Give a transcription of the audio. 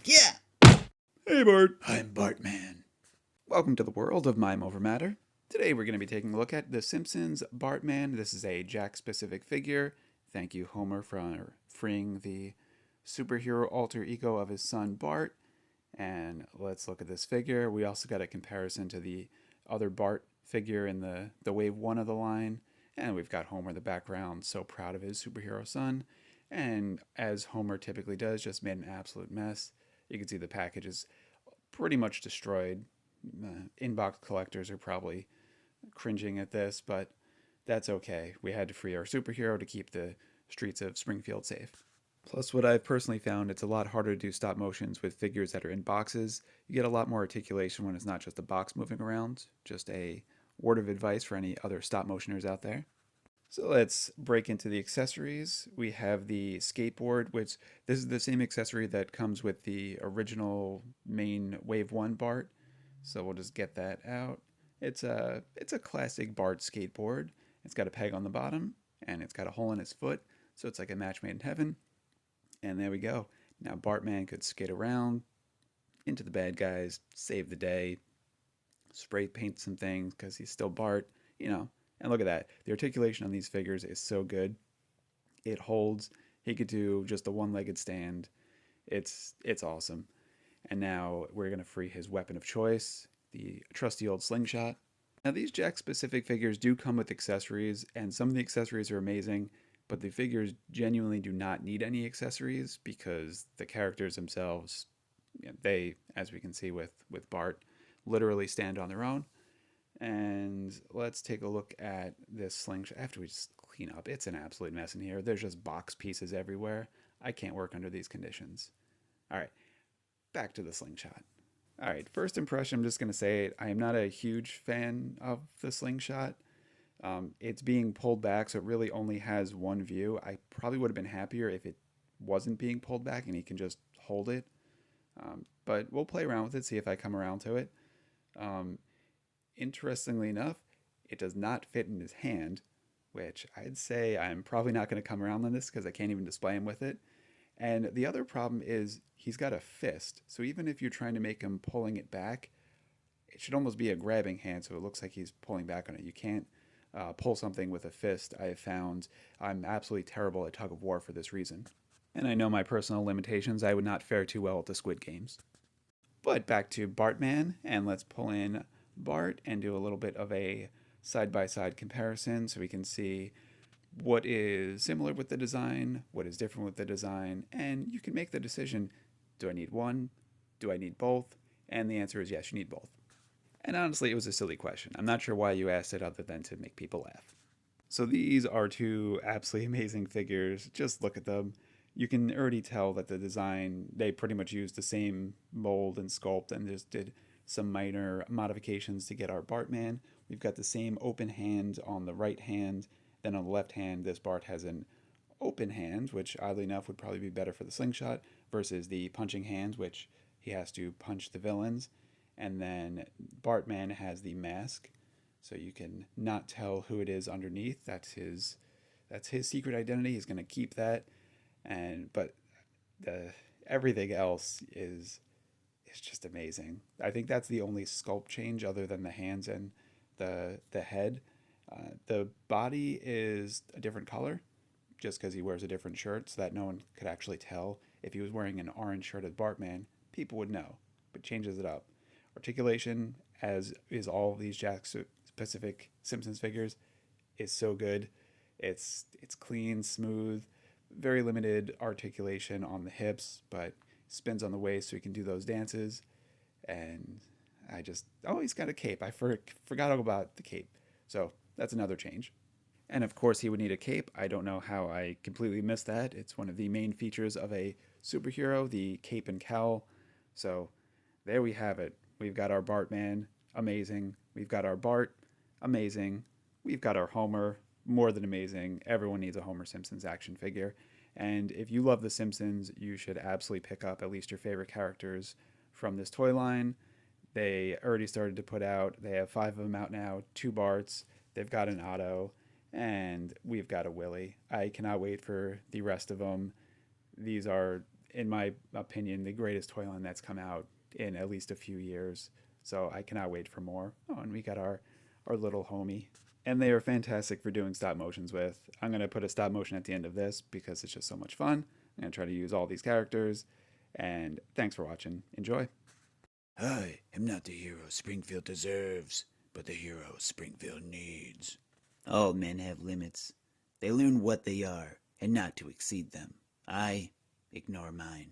Yeah! Hey Bart, I'm Bartman. Welcome to the world of Mime Over Matter. Today we're going to be taking a look at The Simpsons Bartman. This is a Jakks specific figure. Thank you, Homer, for freeing the superhero alter ego of his son Bart. And let's look at this figure. We also got a comparison to the other Bart figure in the wave one of the line. And we've got Homer in the background, so proud of his superhero son. And as Homer typically does, just made an absolute mess. You can see the package is pretty much destroyed. Inbox collectors are probably cringing at this, but that's okay. We had to free our superhero to keep the streets of Springfield safe. Plus, what I've personally found, it's a lot harder to do stop motions with figures that are in boxes. You get a lot more articulation when it's not just a box moving around. Just a word of advice for any other stop motioners out there. So let's break into the accessories. We have the skateboard, which this is the same accessory that comes with the original main Wave 1 Bart. So we'll just get that out. It's a classic Bart skateboard. It's got a peg on the bottom and it's got a hole in his foot, so it's like a match made in heaven. And there we go. Now Bartman could skate around into the bad guys, save the day, spray paint some things because he's still Bart, you know. And look at that. The articulation on these figures is so good. It holds. He could do just a one-legged stand. It's awesome. And now we're going to free his weapon of choice, the trusty old slingshot. Now these Jack specific figures do come with accessories, and some of the accessories are amazing, but the figures genuinely do not need any accessories because the characters themselves, they, as we can see with Bart, literally stand on their own. And let's take a look at this slingshot after we just clean up. It's an absolute mess in here. There's just box pieces everywhere. I can't work under these conditions. All right, back to the slingshot. All right, first impression, I'm just going to say it. I am not a huge fan of the slingshot. It's being pulled back, so it really only has one view. I probably would have been happier if it wasn't being pulled back and he can just hold it. But we'll play around with it, see if I come around to it. Um, Interestingly enough, it does not fit in his hand, which I'd say I'm probably not going to come around on this because I can't even display him with it. And the other problem is he's got a fist. So even if you're trying to make him pulling it back, it should almost be a grabbing hand so it looks like he's pulling back on it. You can't pull something with a fist. I have found I'm absolutely terrible at tug of war for this reason. And I know my personal limitations. I would not fare too well at the Squid Games. But back to Bartman, and let's pull in Bart and do a little bit of a side by side comparison so we can see what is similar with the design, what is different with the design, and you can make the decision, do I need one? Do I need both? And the answer is yes, you need both. And honestly, it was a silly question. I'm not sure why you asked it other than to make people laugh. So these are two absolutely amazing figures. Just look at them. You can already tell that the design, they pretty much used the same mold and sculpt and just did some minor modifications to get our Bartman. We've got the same open hand on the right hand. Then on the left hand, this Bart has an open hand, which oddly enough would probably be better for the slingshot, versus the punching hand, which he has to punch the villains. And then Bartman has the mask, so you can not tell who it is underneath. That's his secret identity. He's going to keep that, but the everything else is just amazing. I think that's the only sculpt change other than the hands and the head. The body is a different color, just because he wears a different shirt, so that no one could actually tell. If he was wearing an orange shirt as Bartman, people would know, but changes it up. Articulation, as is all of these Jakks specific Simpsons figures, is so good. It's clean, smooth, very limited articulation on the hips, but spins on the waist so he can do those dances. And he's got a cape. I forgot all about the cape. So that's another change. And of course, he would need a cape. I don't know how I completely missed that. It's one of the main features of a superhero, the cape and cowl. So there we have it. We've got our Bartman, amazing. We've got our Bart, amazing. We've got our Homer, more than amazing. Everyone needs a Homer Simpsons action figure. And if you love The Simpsons, you should absolutely pick up at least your favorite characters from this toy line. They already started to put out, they have 5 of them out now, 2 Barts, they've got an Otto, and we've got a Willie. I cannot wait for the rest of them. these are, in my opinion, the greatest toy line that's come out in at least a few years. So I cannot wait for more. Oh, and we got our little homie. And they are fantastic for doing stop motions with. I'm going to put a stop motion at the end of this because it's just so much fun. I'm going to try to use all these characters. And thanks for watching. Enjoy. I am not the hero Springfield deserves, but the hero Springfield needs. All men have limits. They learn what they are and not to exceed them. I ignore mine.